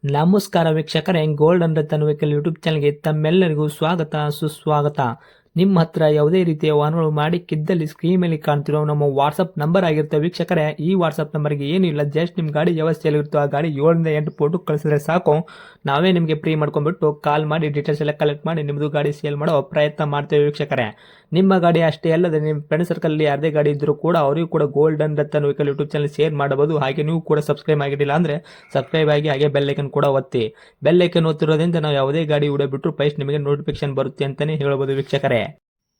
ನಮಸ್ಕಾರ ವೀಕ್ಷಕರೇ, golden Ratan vehicle YouTube ಚಾನಲ್ಗೆ ತಮ್ಮೆಲ್ಲರಿಗೂ ಸ್ವಾಗತ ಸುಸ್ವಾಗತ. ನಿಮ್ಮ ಹತ್ರ ಯಾವುದೇ ರೀತಿಯ ವಾಹನಗಳು ಮಾಡಿಕ್ಕಿದ್ದಲ್ಲಿ ಸ್ಕ್ರೀನ್ ಮೇಲೆ ಕಾಣ್ತಿರೋ ನಮ್ಮ ವಾಟ್ಸಪ್ ನಂಬರ್ ಆಗಿರುತ್ತೆ ವೀಕ್ಷಕರೇ. ಈ ವಾಟ್ಸಪ್ ನಂಬರ್ಗೆ ಏನಿಲ್ಲ, ಜಸ್ಟ್ ನಿಮ್ಮ ಗಾಡಿ ವ್ಯವಸ್ಥೆಯಲ್ಲಿರುತ್ತೋ ಆ ಗಾಡಿ 7 ರಿಂದ 8 ಫೋಟೋ ಕಳಿಸಿದ್ರೆ ಸಾಕು, ನಾವೇ ನಿಮಗೆ ಫ್ರೀ ಮಾಡ್ಕೊಂಡ್ಬಿಟ್ಟು ಕಾಲ್ ಮಾಡಿ ಡೀಟೇಲ್ಸ್ ಎಲ್ಲ ಕಲೆಕ್ಟ್ ಮಾಡಿ ನಿಮ್ಮದು ಗಾಡಿ ಸೇಲ್ ಮಾಡೋ ಪ್ರಯತ್ನ ಮಾಡ್ತೇವೆ ವೀಕ್ಷಕರೇ. ನಿಮ್ಮ ಗಾಡಿ ಅಷ್ಟೇ ಅಲ್ಲದೆ ನಿಮ್ಮ ಫ್ರೆಂಡ್ ಸರ್ಕಲ್ ಯಾರದೇ ಗಾಡಿ ಇದ್ದರೂ ಕೂಡ ಅವರಿಗೂ ಕೂಡ golden Ratan vehicle YouTube channel share ಮಾಡಬಹುದು. ಹಾಗೆ ನೀವು ಕೂಡ ಸಬ್ಸ್ಕ್ರೈಬ್ ಆಗಿರಲಿಲ್ಲ ಅಂದರೆ ಸಬ್ಸ್ಕ್ರೈಬ್ ಆಗಿ ಹಾಗೆ ಬೆಲ್ ಐಕನ್ ಕೂಡ ಒತ್ತಿ. ಬೆಲ್ ಐಕನ್ ಒತ್ತಿರೋದ್ರಿಂದ ನಾವು ಯಾವುದೇ ಗಾಡಿ ವಿಡಿಯೋ ಬಿಟ್ಟರು ಫಸ್ಟ್ ನಿಮಗೆ ನೋಟಿಫಿಕೇಶನ್ ಬರುತ್ತೆ ಅಂತಾನೆ ಹೇಳ್ಬೋದು ವೀಕ್ಷಕರೇ.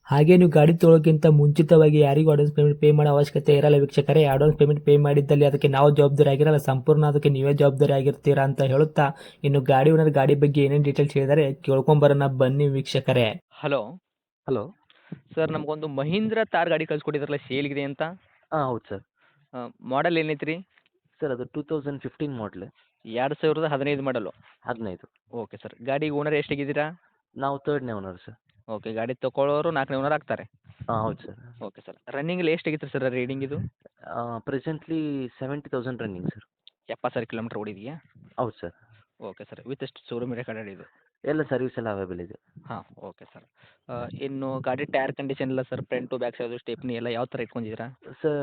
ಹಾಗೆ ನೀವು ಗಾಡಿ ತೊಳೋಕ್ಕಿಂತ ಮುಂಚಿತವಾಗಿ ಯಾರಿಗೂ ಅಡ್ವಾನ್ಸ್ ಪೇಮೆಂಟ್ ಪೇ ಮಾಡೋ ಅವಶ್ಯಕತೆ ಇರಲ್ಲ ವೀಕ್ಷಕರೇ. ಅಡ್ವಾನ್ಸ್ ಪೇಮೆಂಟ್ ಪೇ ಮಾಡಿದ್ದಲ್ಲಿ ಅದಕ್ಕೆ ನಾವು ಜವಾಬ್ದಾರಿ ಆಗಿರಲ್ಲ, ಸಂಪೂರ್ಣ ಅದಕ್ಕೆ ನೀವೇ ಜವಾಬ್ದಾರಿ ಆಗಿರ್ತೀರಾ ಅಂತ ಹೇಳುತ್ತಾ, ಇನ್ನು ಗಾಡಿ ಓನರ್ ಗಾಡಿ ಬಗ್ಗೆ ಏನೇನು ಡೀಟೇಲ್ಸ್ ಹೇಳಿದರೆ ಕೇಳ್ಕೊಂಬರೋಣ ಬನ್ನಿ ವೀಕ್ಷಕರೇ. Hello hello. ಸರ್, ನಮಗೊಂದು ಮಹೀಂದ್ರ ತಾರ್ ಗಾಡಿ ಕಳ್ಸಿಕೊಟ್ಟಿದ್ರಲ್ಲ, ಸೇಲ್ಗಿದೆ ಅಂತ. ಹೌದು ಸರ್. ಮಾಡಲ್ ಏನೈತೆ ರೀ? ಸರ್ ಅದು 2015 ಮಾಡಲ್. 2015 ಮಾಡಲು. 15. Okay sir. ಗಾಡಿ ಓನರ್ ಎಷ್ಟಾಗಿದ್ದೀರಾ? ನಾವು 3ನೇ ಓನರ್ ಸರ್. ಓಕೆ, ಗಾಡಿ ತೊಗೊಳ್ಳೋರು 4ನೇ ಓನರ್ ಆಗ್ತಾರೆ. ಹೌದು ಸರ್. Okay sir. ರನ್ನಿಂಗಲ್ಲಿ ಎಷ್ಟಾಗಿತ್ತು ಸರ್ ರೀಡಿಂಗ್ ಇದು? Presently 70,000 running sir. 70,000 ಕಿಲೋಮೀಟರ್ ಓಡಿದೆಯಾ? ಹೌದು ಸರ್. Okay sir. ವಿತ್ ಎಷ್ಟು ಶೋರೂಮ್ ರೆಕಾರ್ಡೆಡ್ ಇದು? ಎಲ್ಲ ಸರ್ವಿಸ್ ಎಲ್ಲ ಅವೈಲೇಬಲ್ ಇದೆ. ಹಾಂ, ಓಕೆ ಸರ್. ಇನ್ನು ಗಾಡಿ ಟೈರ್ ಕಂಡೀಷನ್ ಎಲ್ಲ sir, front back side stepney ಎಲ್ಲ ಯಾವ ಥರ ಇಟ್ಕೊಂಡಿದ್ದೀರಾ? ಸರ್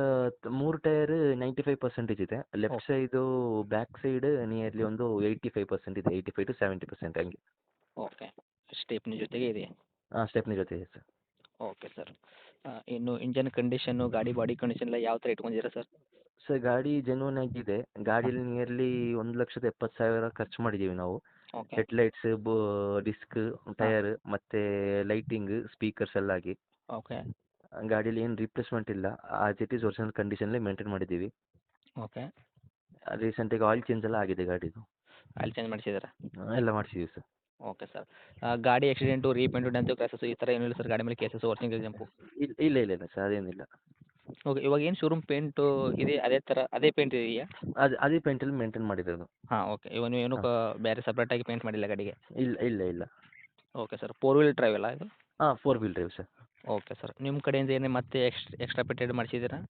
3 ಟೈರ್ 95% ಇದೆ. Left okay. Side back side nearly ಒಂದು 85% ಇದೆ. 85 to 70% ಹಂಗೆ. ಓಕೆ. ಸ್ಟೆಪ್ನಿ ಜೊತೆಗೆ ಇದೆ. ಸ್ಟೆಪ್ನಿ ಜೊತೆ ಇದೆ ಸರ್. Okay sir. ಇನ್ನು ಇಂಜನ್ ಕಂಡೀಷನ್ನು, ಗಾಡಿ ಬಾಡಿ ಕಂಡೀಷನ್ ಎಲ್ಲ ಯಾವ ಥರ ಇಟ್ಕೊಂಡಿದ್ದೀರಾ ಸರ್? ಸರ್ ಗಾಡಿ ಜೆನ್ಯೂನ್ ಆಗಿದೆ. ಗಾಡೀಲಿ ನಿಯರ್ಲಿ 1,70,000 ಖರ್ಚು ಮಾಡಿದ್ದೀವಿ ನಾವು. ಓಕೆ. ಹೆಡ್ಲೈಟ್ಸ್, ಡಿಸ್ಕ್, ಟೈರ್ ಮತ್ತು ಲೈಟಿಂಗ್, ಸ್ಪೀಕರ್ಸ್ ಎಲ್ಲ ಆಗಿ. ಓಕೆ. ಗಾಡೀಲಿ ಏನು ರಿಪ್ಲೇಸ್ಮೆಂಟ್ ಇಲ್ಲ. ಆಸ್ ಇಟ್ ಈಸ್ ಒರಿಜಿನಲ್ ಕಂಡೀಷನ್ಲೇ ಮೇಂಟೈನ್ ಮಾಡಿದ್ದೀವಿ. ಓಕೆ. ರೀಸೆಂಟಾಗಿ ಆಯಿಲ್ ಚೇಂಜ್ ಎಲ್ಲ ಆಗಿದೆ ಗಾಡಿದು. ಆಯಿಲ್ ಚೇಂಜ್ ಮಾಡಿಸಿದ್ದೀರಾ? ಎಲ್ಲ ಮಾಡಿಸಿದ್ದೀವಿ ಸರ್. Okay sir. ಗಾಡಿ ಆಕ್ಸಿಡೆಂಟು, ರೀಪೇಂಟು, ಡೆಂತು, ಕ್ರ್ಯಾಸಸ್ಸು ಈ ಥರ ಏನಿಲ್ಲ ಸರ್ ಗಾಡಿ ಮೇಲೆ? Cases, working jump? ಇಲ್ಲ ಸರ್, ಅದೇನಿಲ್ಲ. ಓಕೆ. ಇವಾಗ ಏನು ಶೋರೂಮ್ ಪೇಂಟು ಇದೆ ಅದೇ ಥರ ಅದೇ ಪೇಂಟ್ ಇದೆಯಾ? ಅದೇ ಪೇಂಟಲ್ಲಿ ಮೇಂಟೈನ್ ಮಾಡಿರೋದು. ಹಾಂ, ಓಕೆ. ಇವಾಗ ನೀವು ಏನು ಹಾಂ. ಬೇರೆ ಸಪ್ರೇಟಾಗಿ ಪೇಂಟ್ ಮಾಡಿಲ್ಲ ಗಾಡಿಗೆ? ಇಲ್ಲ. Okay sir. 4 ವೀಲ್ ಡ್ರೈವ್ ಅಲ್ಲ ಇದು? 4 wheel drive sir. Okay sir. ನಿಮ್ಮ ಕಡೆಯಿಂದ ಏನೇ ಮತ್ತೆ ಎಕ್ಸ್ಟ್ರಾ ಫಿಟ್ಟೆಡ್ ಮಾಡಿಸಿದ್ದೀರಾ?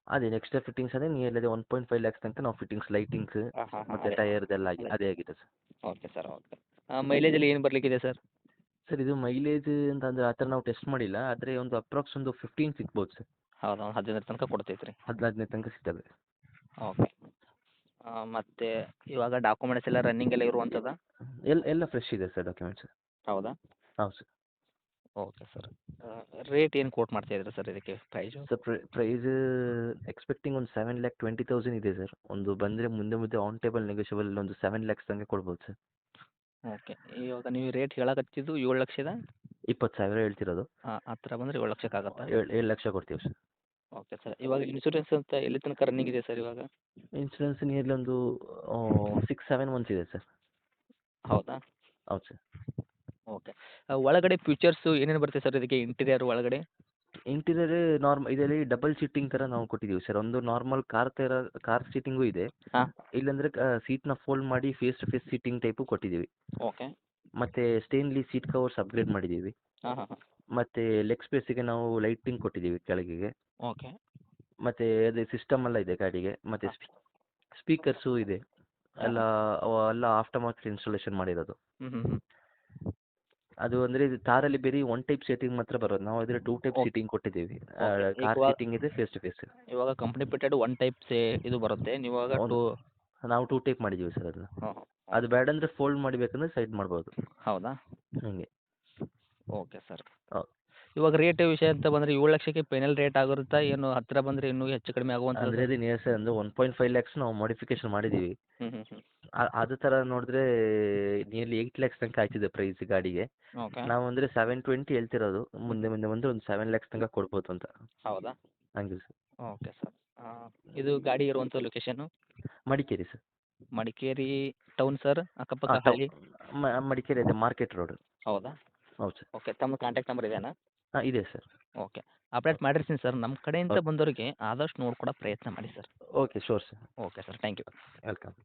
ಅದೇ ಎಕ್ಸ್ಟ್ರಾ ಫಿಟ್ಟಿಂಗ್ಸ್ ಅದೇ ನಿಯರ್ಲಿ 1.5 ಲ್ಯಾಕ್ಸ್ ತನಕ ನಾವು ಫಿಟ್ಟಿಂಗ್ಸ್, ಲೈಟಿಂಗ್ಸ್ ಹಾಂ ಹಾಂ ಹಾಂ, ಮತ್ತು ಅದೇ ಟೈರ್ದೆಲ್ಲ ಅದೇ. ಅದೇ ಆಗಿದೆ ಸರ್. Okay sir, okay. ಮೈಲೇಜಲ್ಲಿ ಏನು ಬರಲಿಕ್ಕಿದೆ ಸರ್? ಸರ್ ಇದು ಮೈಲೇಜ್ ಅಂತಂದರೆ ಆ ಥರ ನಾವು ಟೆಸ್ಟ್ ಮಾಡಿಲ್ಲ. ಆದರೆ ಒಂದು ಅಪ್ರಾಕ್ಸ್ ಒಂದು 15 ಸಿಗ್ಬೋದು ಸರ್. ಹೌದಾ, ಒಂದು 15 ತನಕ ಕೊಡ್ತೈತೆ ರೀ? 15 ತನಕ ಸಿಗ್ತದೆ. ಓಕೆ. ಮತ್ತು ಇವಾಗ ಡಾಕ್ಯುಮೆಂಟ್ಸ್ ಎಲ್ಲ ರನ್ನಿಂಗ್ ಎಲ್ಲ ಇರುವಂಥದ್ದಾ? ಎಲ್ಲ ಫ್ರೆಶ್ ಇದೆ ಸರ್ ಡಾಕ್ಯುಮೆಂಟ್ಸ್. ಹೌದಾ? ಹೌದು ಸರ್. Okay sir. ರೇಟ್ ಏನು ಕೋಟ್ ಮಾಡ್ತಾ ಇದ್ದೀರಾ ಸರ್ ಇದಕ್ಕೆ ಪ್ರೈಸು? ಸರ್ ಪ್ರೈಸ್ ಎಕ್ಸ್ಪೆಕ್ಟಿಂಗ್ ಒಂದು 7,20,000 ಇದೆ ಸರ್. ಒಂದು ಬಂದರೆ ಮುಂದೆ ಆನ್ ಟೇಬಲ್ ನೆಗೋಷಿಯಬಲ್ ಒಂದು 7 ಲ್ಯಾಕ್ಸ್ ತನಕ ಕೊಡ್ಬೋದು ಸರ್. ಓಕೆ. ಇವಾಗ ನೀವು ರೇಟ್ ಹೇಳಕತ್ತಿದ್ದು 7,00,000? 20,000 ಹೇಳ್ತಿರೋದು. ಹತ್ತಿರ ಬಂದರೆ 7,00,000 ಆಗುತ್ತಾ? 7 ಲಕ್ಷ ಕೊಡ್ತೀವಿ ಸರ್. Okay sir. ಇವಾಗ ಇನ್ಶೂರೆನ್ಸ್ ಅಂತ ಎಲ್ಲಿ ತನಕ ರನ್ನಿಂಗ್ ಇದೆ ಸರ್ ಇವಾಗ? ಇನ್ಸೂರೆನ್ಸ್ ನಿಯರ್ಲಿ ಒಂದು 6-7 ಮಂತ್ಸ್ ಇದೆ ಸರ್. ಹೌದಾ? ಹೌದು ಸರ್. ಓಕೆ. ಒಳಗಡೆ ಫೀಚರ್ಸು ಏನೇನು ಬರುತ್ತೆ ಸರ್ ಇದಕ್ಕೆ, ಇಂಟೀರಿಯರ್ ಒಳಗಡೆ? ಇಂಟೀರಿಯರ್ ಇದರಲ್ಲಿ ಡಬಲ್ ಸೀಟಿಂಗ್ ಥರ ನಾವು ಕೊಟ್ಟಿದ್ದೀವಿ ಸರ್. ಒಂದು ನಾರ್ಮಲ್ ಕಾರ್ ಸೀಟಿಂಗು ಇದೆ. ಹಾಂ. ಇಲ್ಲಾಂದರೆ ಸೀಟ್ನ ಫೋಲ್ಡ್ ಮಾಡಿ face to face seating type ಕೊಟ್ಟಿದ್ದೀವಿ. ಓಕೆ. ಮತ್ತು ಸ್ಟೇನ್ಲಿ ಸೀಟ್ ಕವರ್ಸ್ ಅಪ್ಗ್ರೇಡ್ ಮಾಡಿದ್ದೀವಿ. ಹಾಂ ಹಾಂ ಹಾಂ. ಮತ್ತು ಲೆಗ್ ಸ್ಪೇಸಿಗೆ ನಾವು ಲೈಟಿಂಗ್ ಕೊಟ್ಟಿದ್ದೀವಿ ಕೆಳಗಿಗೆ. ಓಕೆ. ಮತ್ತು ಅದೇ ಸಿಸ್ಟಮ್ ಎಲ್ಲ ಇದೆ ಗಾಡಿಗೆ. ಮತ್ತು ಸ್ಪೀಕರ್ಸು ಇದೆ. ಎಲ್ಲ ಎಲ್ಲ ಆಫ್ಟರ್ ಮಾರ್ಕೆಟ್ ಇನ್ಸ್ಟಾಲೇಷನ್ ಮಾಡಿರೋದು. ಹ್ಞೂ. ಅದು ಅಂದರೆ ಇದು ಕಾರಲ್ಲಿ ಬರೀ ಒನ್ ಟೈಪ್ ಸೀಟಿಂಗ್ ಮಾತ್ರ ಬರೋದು. ನಾವು ಅದರಲ್ಲಿ 2 ಟೈಪ್ ಓಕೆ. ಸೀಟಿಂಗ್ ಕೊಟ್ಟಿದ್ದೀವಿ. ಓಕೆ. ಕಾರ್ ಸೀಟಿಂಗ್ ಇದೆ, ಫೇಸ್ ಟು ಫೇಸ್. ಇವಾಗ ಕಂಪ್ನಿ ಫಿಟ್ಟೆಡ್ ಒನ್ ಟೈಪ್ ಇದು ಬರುತ್ತೆ, ನೀವಾಗ ನಾವು 2 ಟೈಪ್ ಮಾಡಿದ್ದೀವಿ ಸರ್ ಅದನ್ನ. ಹಾಂ. ಅದು ಬೇಡ ಅಂದರೆ ಫೋಲ್ಡ್ ಮಾಡಬೇಕಂದ್ರೆ ಸೈಡ್ ಮಾಡ್ಬೋದು. ಹೌದಾ? ಹಂಗೆ. Okay sir. ಹೌದು. ಇವಾಗ ರೇಟ್ ವಿಷಯ ಅಂತ ಬಂದರೆ 7,00,000ಕ್ಕೆ ಫೈನಲ್ ರೇಟ್ ಆಗಿರುತ್ತಾ, ಏನು ಹತ್ತಿರ ಬಂದರೆ ಇನ್ನೂ ಹೆಚ್ಚು ಕಡಿಮೆ ಆಗುವಂಥದ್ದು? ಅಂದರೆ ಅದೇ ನಿಯರ್ ಸರ್ ಅಂದರೆ 1.5 ಲ್ಯಾಕ್ಸ್ ನಾವು ಮಾಡಿಫಿಕೇಶನ್ ಮಾಡಿದ್ದೀವಿ. ಹ್ಞೂ. ಅದು ಥರ ನೋಡಿದ್ರೆ ನಿಯರ್ಲಿ 8 ಲ್ಯಾಕ್ಸ್ ತನಕ ಆಯ್ತಿದೆ ಪ್ರೈಸ್ ಗಾಡಿಗೆ. ಓಕೆ. ನಾವು ಅಂದರೆ 720 ಹೇಳ್ತಿರೋದು. ಮುಂದೆ ಬಂದರೆ ಒಂದು 7 ಲ್ಯಾಕ್ಸ್ ತನಕ ಕೊಡ್ಬೋದು ಅಂತ. ಹೌದಾ? ಹಂಗೆ ಸರ್. Okay sir. ಇದು ಗಾಡಿ ಇರುವಂಥ location? Madikeri sir. Madikeri town sir, ಅಕ್ಕಪಕ್ಕ ಹಾಂ, ಹಳ್ಳಿ? ಮಡಿಕೇರಿ ಅದೇ ಮಾರ್ಕೆಟ್ ರೋಡ್. ಹೌದಾ? ಹೌದು ಸರ್. ಓಕೆ. ತಮ್ಮ ಕಾಂಟ್ಯಾಕ್ಟ್ ನಂಬರ್ ಇದೆಯಾ? ಇದೆ ಸರ್. ಓಕೆ. ಅಪ್ಡೇಟ್ ಮಾಡಿರ್ತೀನಿ ಸರ್. ನಮ್ಮ ಕಡೆಯಿಂದ ಓಕೆ. ಬಂದವರಿಗೆ ಆದಷ್ಟು ನೋಡ್ಕೊಡೋ ಪ್ರಯತ್ನ ಮಾಡಿ sir. Okay, sure sir. Okay sir. Thank you. Welcome.